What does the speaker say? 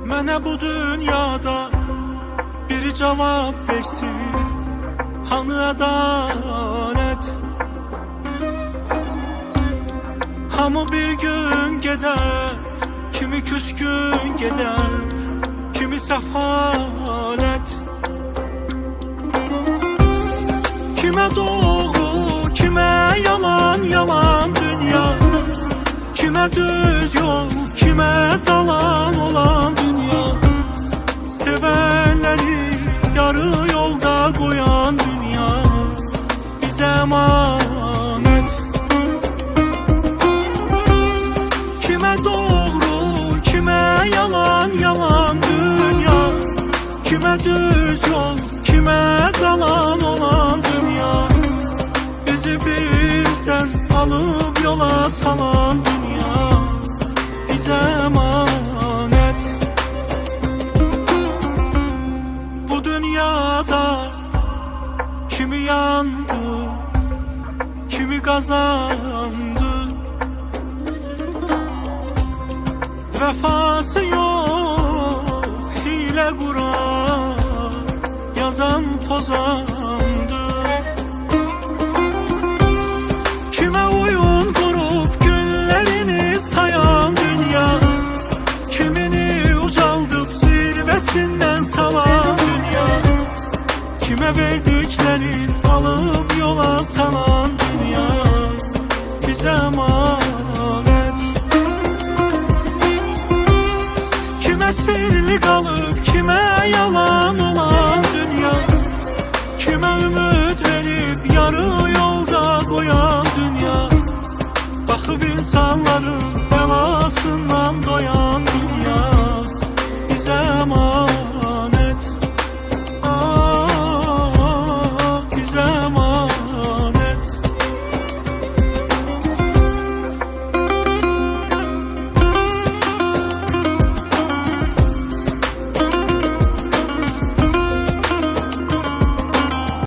Mənə bu dünyada biri cavab versin, hanı ədalət? Hamı bir gün gedər, kimi küskün gedər, kimi səfalət. Kimə doğru, kimə yalan, yalan dünya, kimə düz yol, kimə dalan olan dünya. Sevenleri yarı yolda koyan dünya bize emanet. Kime doğru, kime yalan, yalan dünya, kime düz yol, kime dalan olan dünya. Bizi bizden alıp yola salan dünya bize emanet. Bu dünyada kimi yandı, kimi kazandı. Vefası yok, hile kurar, yazan pozandı. Kime oyun kurup günlerini sayan dünya, kimini ucaldıp zirvesinden salan dünya. Kime verdiklerin alıp yola salan dünya bize emanet. Kime sirli